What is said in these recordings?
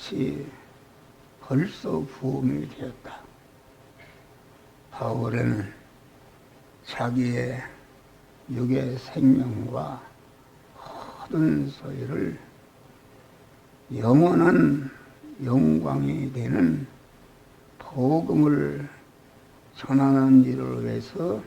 것이 벌써 부음이 되었다. 바울은 자기의 육의 생명과 모든 소유를 영원한 영광이 되는 복음을 전하는 일을 위해서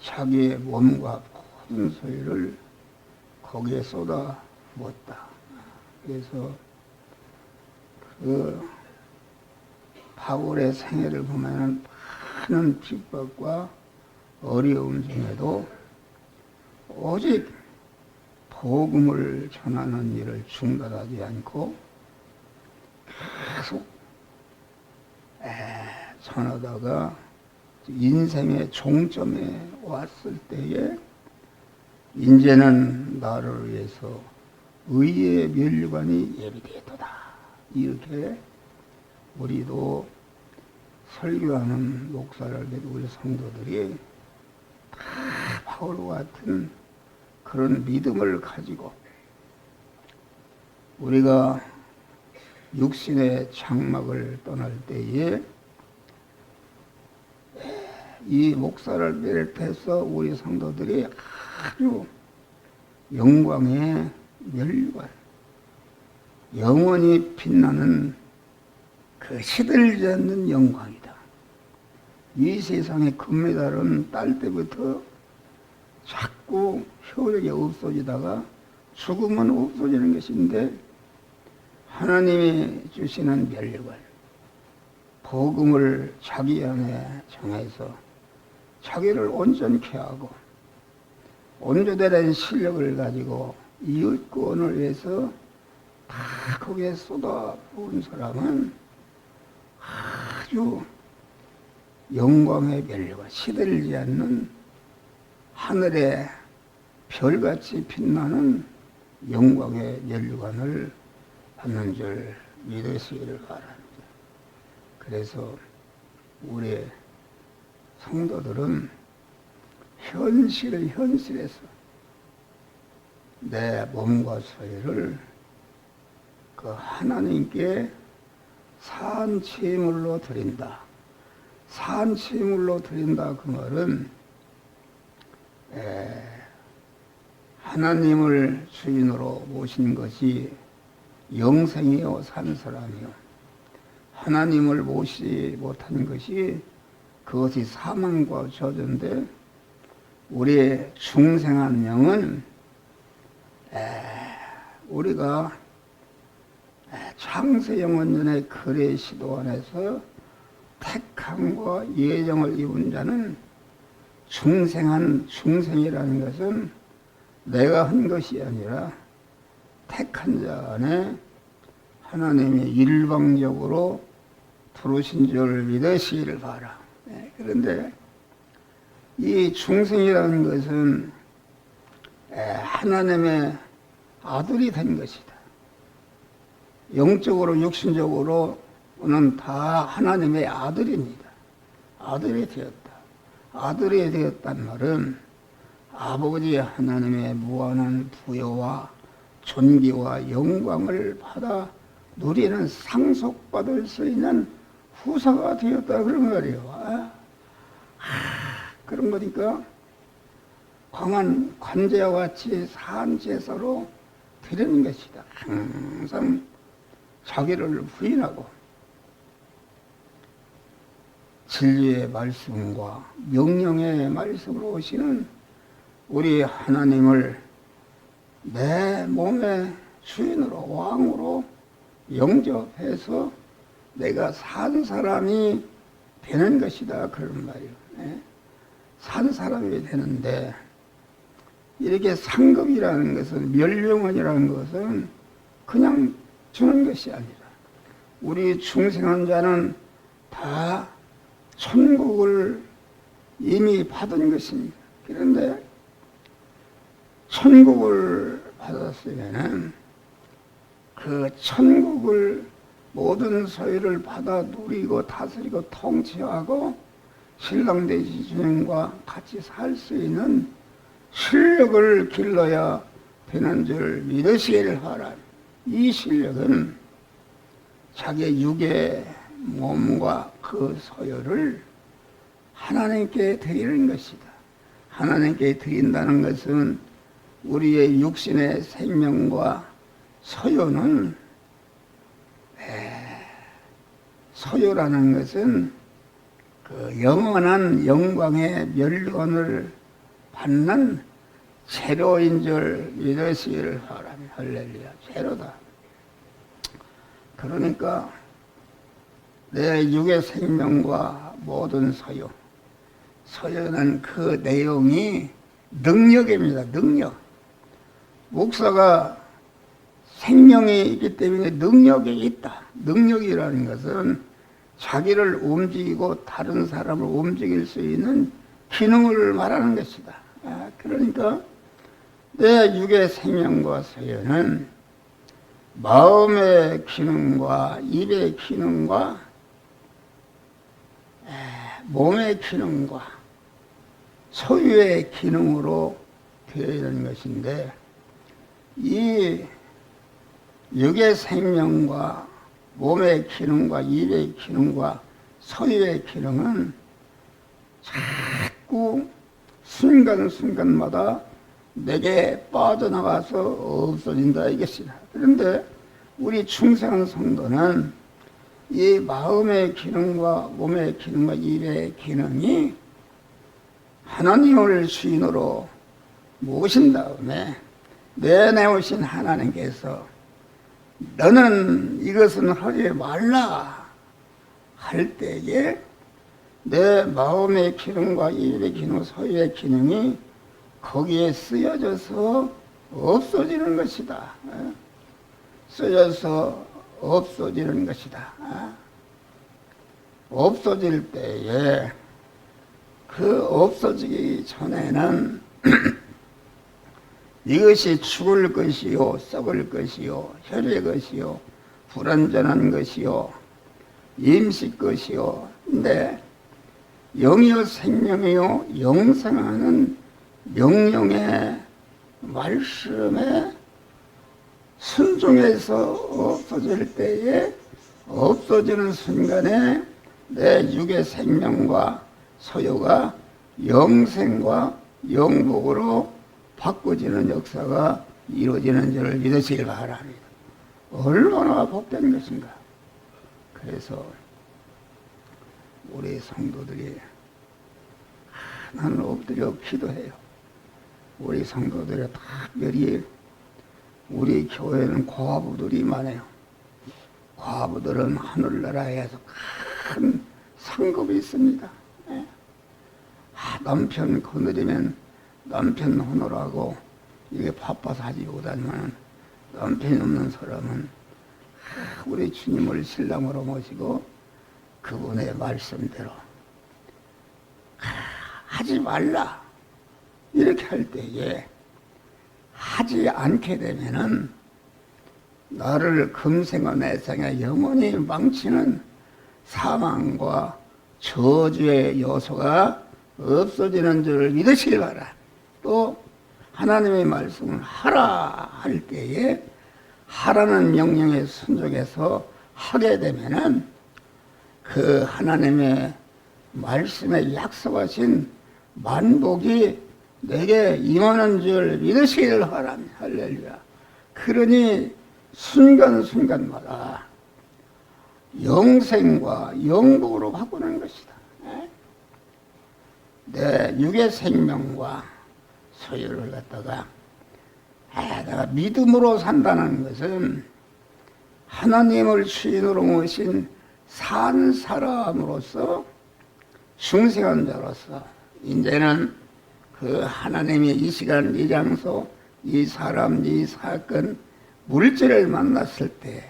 자기의 몸과 모든 소유를 거기에 쏟아부었다. 그래서 그 바울의 생애를 보면 많은 핍박과 어려움 중에도 오직 복음을 전하는 일을 중단하지 않고 계속 전하다가 인생의 종점에 왔을 때에 이제는 나를 위해서 의의 면류관이 예비되었도다. 이렇게 우리도 설교하는 목사를 맺은 우리 성도들이 다 바울과 같은 그런 믿음을 가지고 우리가 육신의 장막을 떠날 때에 이 목사를 비롯해서 우리 성도들이 아주 영광의 면류관, 영원히 빛나는 그 시들지 않는 영광이다. 이 세상의 금메달은 딸 때부터 자꾸 효력이 없어지다가 죽으면 없어지는 것인데 하나님이 주시는 면류관, 복음을 자기 안에 정해서 자기를 온전케 하고 온전된 실력을 가지고 이웃구원을 위해서 다 거기에 쏟아부은 사람은 아주 영광의 면류관, 시들지 않는 하늘의 별같이 빛나는 영광의 면류관을 받는 줄 믿으시기를 바랍니다. 그래서 우리 성도들은 현실에서 내 몸과 소유를 그 하나님께 산제물로 드린다. 산제물로 드린다 그 말은 하나님을 주인으로 모신 것이 영생이요 산 사람이요, 하나님을 모시지 못한 것이 그것이 사망과 저주인데 우리의 중생한 영은 우리가 창세영원전의 거래 시도 안에서 택함과 예정을 입은 자는 중생이라는 것은 내가 한 것이 아니라 택한 자 안에 하나님이 일방적으로 부르신 줄 믿으시기를 바라. 그런데 이 중생이라는 것은 하나님의 아들이 된 것이다. 영적으로 육신적으로는 다 하나님의 아들입니다. 아들이 되었다. 아들이 되었단 말은 아버지 하나님의 무한한 부여와 존귀와 영광을 받아 누리는 상속받을 수 있는 후사가 되었다 그런 말이에요. 그런 거니까 광한 관제와 같이 산 제사로 드리는 것이다. 항상 자기를 부인하고 진리의 말씀과 명령의 말씀으로 오시는 우리 하나님을 내 몸의 주인으로 왕으로 영접해서 내가 산 사람이 되는 것이다 그런 말이에요. 산 사람이 되는데 이렇게 상급이라는 것은, 멸령원이라는 것은 그냥 주는 것이 아니라 우리 중생한 자는 다 천국을 이미 받은 것입니다. 그런데 천국을 받았으면은 그 천국을 모든 소유를 받아 누리고 다스리고 통치하고 신랑대지 주님과 같이 살 수 있는 실력을 길러야 되는 줄 믿으시기를 바랍니다. 이 실력은 자기의 육의 몸과 그 소유를 하나님께 드리는 것이다. 하나님께 드린다는 것은 우리의 육신의 생명과 소유는 소유라는 것은 그 영원한 영광의 멸류관을 받는 재료인 줄 믿으시기를 바랍니다. 할렐루야. 재료다. 그러니까 내 육의 생명과 모든 소유는 그 내용이 능력입니다. 능력. 목사가 생명이 있기 때문에 능력이 있다. 능력이라는 것은 자기를 움직이고 다른 사람을 움직일 수 있는 기능을 말하는 것이다. 그러니까 내 육의 생명과 소유는 마음의 기능과 입의 기능과 몸의 기능과 소유의 기능으로 되어 있는 것인데, 이 육의 생명과 몸의 기능과 입의 기능과 소유의 기능은 자꾸 순간순간마다 내게 빠져나가서 없어진다 이것이다. 그런데 우리 충성한 성도는 이 마음의 기능과 몸의 기능과 입의 기능이 하나님을 주인으로 모신 다음에 내내오신 하나님께서 너는 이것은 하지 말라 할 때에 내 마음의 기능과 입의 기능, 소유의 기능이 거기에 쓰여져서 없어지는 것이다. 쓰여서 없어지는 것이다. 없어질 때에 그 없어지기 전에는 이것이 죽을 것이요, 썩을 것이요, 혈의 것이요, 불완전한 것이요, 임시 것이요. 근데 영이요 생명이요 영생하는 명령의 말씀에 순종해서 없어질 때에 없어지는 순간에 내 육의 생명과 소유가 영생과 영복으로 바꿔지는 역사가 이루어지는 줄을 믿으시길 바랍니다. 얼마나 복된 것인가. 그래서 우리 성도들이 하나님 엎드려 기도해요. 우리 성도들의 특별히 우리 교회는 과부들이 많아요. 과부들은 하늘나라에서 큰 상급이 있습니다. 남편 거느리면 남편 호노라고 이게 바빠서 하지 못하지만 남편이 없는 사람은 우리 주님을 신랑으로 모시고 그분의 말씀대로 하지 말라 이렇게 할 때에 하지 않게 되면은 나를 금생과 내생에 영원히 망치는 사망과 저주의 요소가 없어지는 줄을 믿으시기 바라. 또 하나님의 말씀을 하라 할 때에 하라는 명령에 순종해서 하게 되면은 그 하나님의 말씀에 약속하신 만복이 내게 임하는 줄 믿으시기를 바랍니다. 할렐루야. 그러니 순간순간마다 영생과 영복으로 바꾸는 것이다. 내 육의 생명과 소유를 갖다가 내가 믿음으로 산다는 것은 하나님을 주인으로 모신 산 사람으로서 중생한 자로서 이제는 그 하나님이 이 시간 이 장소 이 사람 이 사건 물질을 만났을 때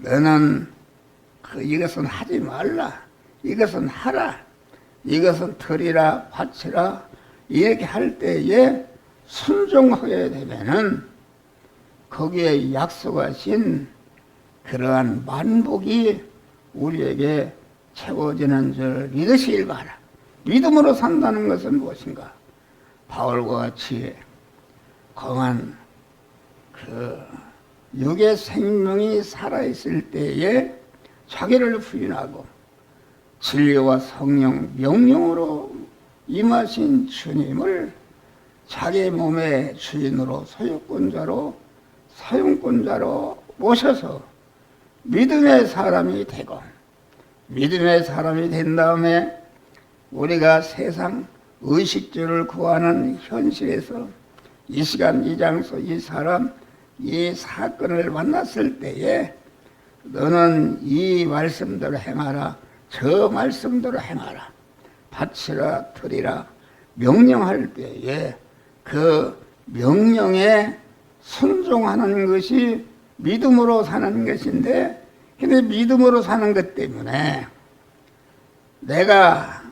너는 이것은 하지 말라 이것은 하라 이것은 드리라 바치라 이렇게 할 때에 순종하게 되면은 거기에 약속하신 그러한 만복이 우리에게 채워지는 줄 믿으시길 바라. 믿음으로 산다는 것은 무엇인가? 바울과 같이 강한 그 육의 생명이 살아있을 때에 자기를 부인하고 진리와 성령, 명령으로 임하신 주님을 자기 몸의 주인으로 소유권자로 사용권자로 모셔서 믿음의 사람이 되고, 믿음의 사람이 된 다음에 우리가 세상 의식주를 구하는 현실에서 이 시간 이 장소 이 사람 이 사건을 만났을 때에 너는 이 말씀대로 행하라, 저 말씀대로 행하라, 바치라 드리라 명령할 때에 그 명령에 순종하는 것이 믿음으로 사는 것인데, 근데 믿음으로 사는 것 때문에 내가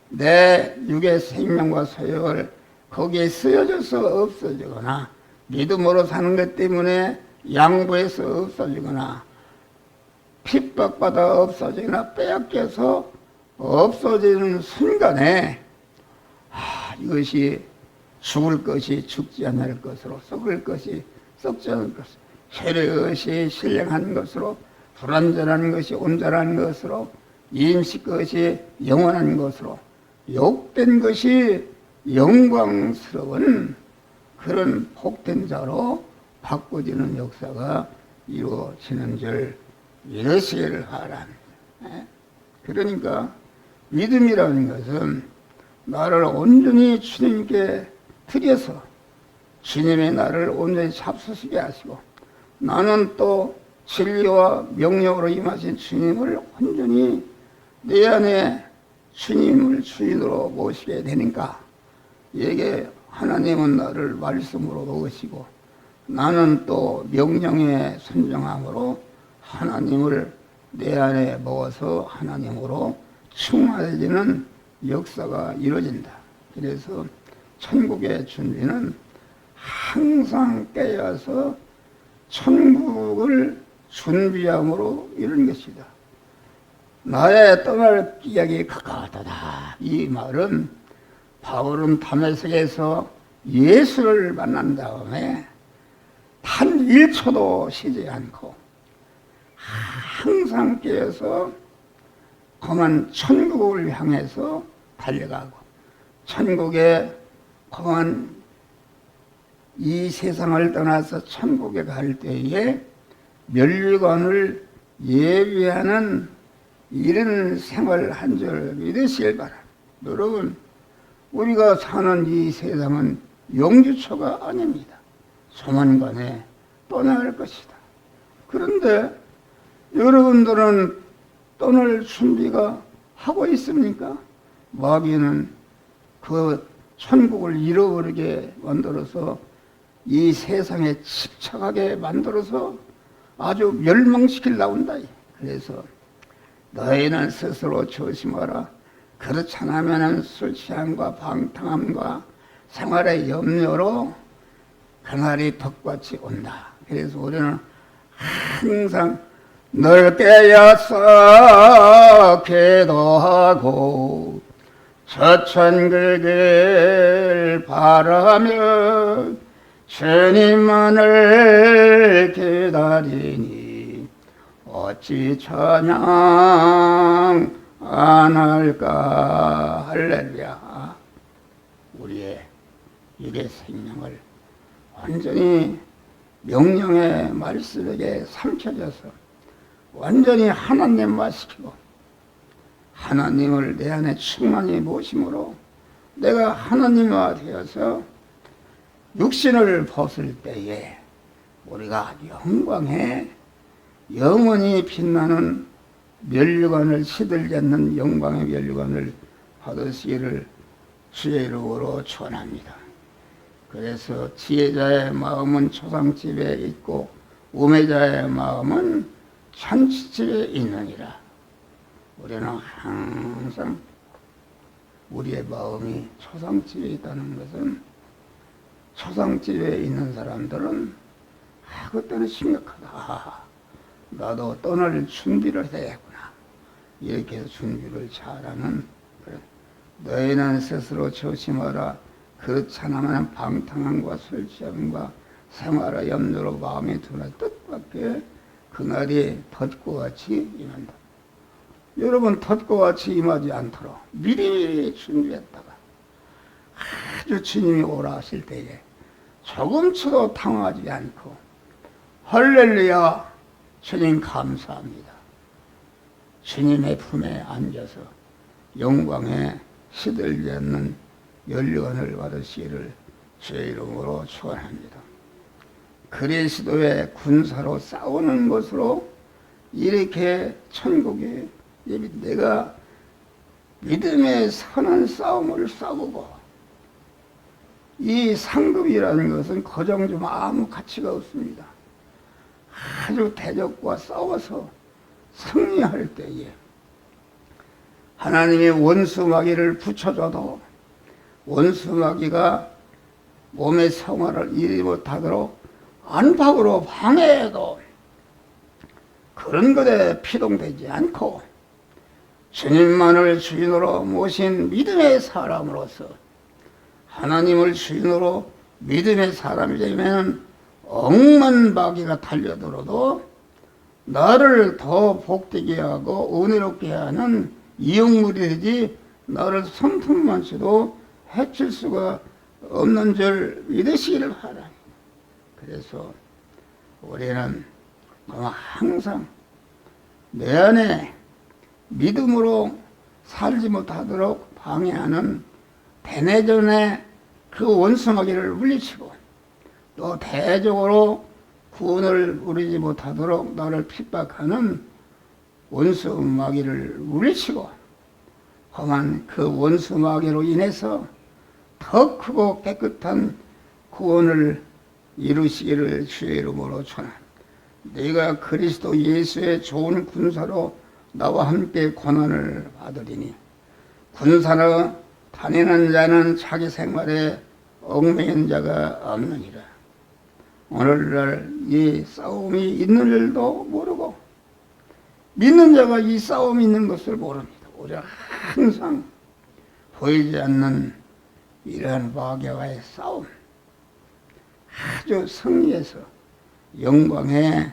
내 육의 생명과 소욕을 거기에 쓰여져서 없어지거나, 믿음으로 사는 것 때문에 양보해서 없어지거나, 핍박받아 없어지거나, 빼앗겨서 없어지는 순간에 이것이 죽을 것이 죽지 않을 것으로, 썩을 것이 썩지 않을 것으로, 혈의 것이 신령한 것으로, 불완전한 것이 온전한 것으로, 임시 것이 영원한 것으로, 욕된 것이 영광스러운 그런 복된 자로 바꿔지는 역사가 이루어지는 줄 믿으시기를 바랍니다. 그러니까 믿음이라는 것은 나를 온전히 주님께 드려서 주님의 나를 온전히 잡수시게 하시고, 나는 또 진리와 명령으로 임하신 주님을 온전히 내 안에 주님을 주인으로 모시게 되니까, 이게 하나님은 나를 말씀으로 놓으시고 나는 또 명령에 순종함으로 하나님을 내 안에 먹어서 하나님으로 충만해지는 역사가 이루어진다. 그래서 천국의 준비는 항상 깨어서 천국을 준비함으로 이런 것이다. 나의 떠날 기약이 가까웠다. 이 말은 바울은 다메섹에서 예수를 만난 다음에 단 1초도 쉬지 않고 항상 깨어서 그만 천국을 향해서 달려가고, 천국에 그만 이 세상을 떠나서 천국에 갈 때에 멸류관을 예비하는 이런 생활을 한 줄 믿으시길 바랍니다. 여러분, 우리가 사는 이 세상은 영주처가 아닙니다. 조만간에 떠나갈 것이다. 그런데 여러분들은 떠날 준비가 하고 있습니까? 마귀는 그 천국을 잃어버리게 만들어서 이 세상에 집착하게 만들어서 아주 멸망시키려고 한다. 그래서 너희는 스스로 조심하라. 그렇지 않으면 술 취함과 방탕함과 생활의 염려로 그날이 덕같이 온다. 그래서 우리는 항상 늘 깨어서 기도하고 저천글길 바라며 주님만을 기다리니 어찌 찬양 안 할까. 할렐루야. 우리의 육의 생명을 완전히 명령의 말씀에게 삼켜져서 완전히 하나님화 시키고 하나님을 내 안에 충만히 모심으로 내가 하나님화 되어서 육신을 벗을 때에 우리가 영광에 영원히 빛나는 멸류관을 시들지 않는 영광의 멸류관을 받으시기를 주의 이름으로 축원합니다. 그래서 지혜자의 마음은 초상집에 있고 우매자의 마음은 천지집에 있느니라. 우리는 항상 우리의 마음이 초상집에 있다는 것은, 초상집에 있는 사람들은 그때는 심각하다. 나도 떠날 준비를 해야겠구나. 이렇게 해서 준비를 잘하는 그런. 너희는 스스로 조심하라. 그렇지 않으면 방탕함과 술 취함과 생활의 염려로 마음이 두는 뜻밖에 그날이 덫과 같이 임한다. 여러분, 덫과 같이 임하지 않도록 미리미리 준비했다가 아주 주님이 오라 하실 때에 조금치도 당황하지 않고 할렐루야, 주님 감사합니다. 주님의 품에 앉아서 영광에 시들지 않는 연료관을 받으시기를 주의 이름으로 축원합니다. 그리스도의 군사로 싸우는 것으로 이렇게 천국에 내가 믿음의 선한 싸움을 싸우고, 이 상급이라는 것은 거정 좀 아무 가치가 없습니다. 아주 대적과 싸워서 승리할 때에 하나님이 원수마귀를 붙여줘도 원수마귀가 몸의 생활을 이루지 못하도록 안팎으로 방해해도 그런 것에 피동되지 않고 주님만을 주인으로 모신 믿음의 사람으로서 하나님을 주인으로 믿음의 사람이 되면 억만 마귀가 달려들어도 나를 더 복되게 하고 은혜롭게 하는 이용물이 되지 나를 성품만치도 해칠 수가 없는 줄 믿으시기를 바랍니다. 그래서 우리는 항상 내 안에 믿음으로 살지 못하도록 방해하는 대내전의 그 원수마귀를 물리치고, 또 대적으로 구원을 누리지 못하도록 나를 핍박하는 원수마귀를 물리치고, 험한 그 원수마귀로 인해서 더 크고 깨끗한 구원을 이루시기를 주의 이름으로 축원합니다. 네가 그리스도 예수의 좋은 군사로 나와 함께 고난을 받으리니 군사로 다니는 자는 자기 생활에 얽매인 자가 없느니라. 오늘날 이 싸움이 있는 줄도 모르고 믿는 자가 이 싸움이 있는 것을 모릅니다. 우리가 항상 보이지 않는 이러한 마귀와의 싸움, 아주 승리해서 영광의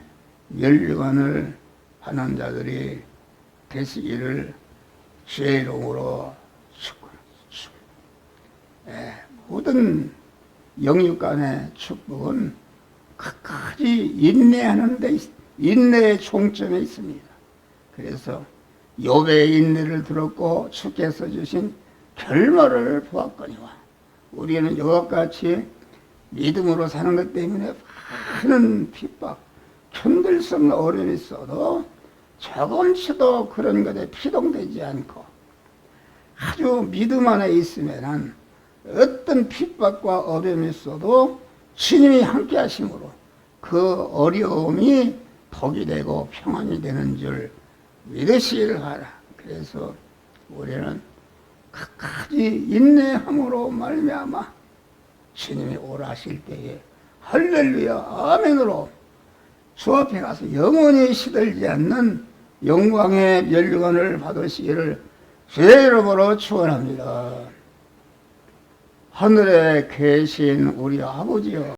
면류관을 하는 자들이 되시기를 주의 이름으로 축원합니다. 모든 영육간의 축복은 끝까지 인내하는 데 인내의 종점에 있습니다. 그래서 욥의 인내를 들었고 주께서 주신 결말을 보았거니와, 우리는 이와 같이 믿음으로 사는 것 때문에 많은 핍박, 견딜 수 없는 어려움이 있어도 조금씩도 그런 것에 피동되지 않고 아주 믿음 안에 있으면 어떤 핍박과 어려움이 있어도 주님이 함께 하심으로 그 어려움이 복이 되고 평안이 되는 줄 믿으시기를 바라. 그래서 우리는 끝까지 인내함으로 말미암아 주님이 오라 하실 때에 할렐루야 아멘으로 주 앞에 가서 영원히 시들지 않는 영광의 면류관을 받으시기를 주의 이름으로 축원합니다. 하늘에 계신 우리 아버지여,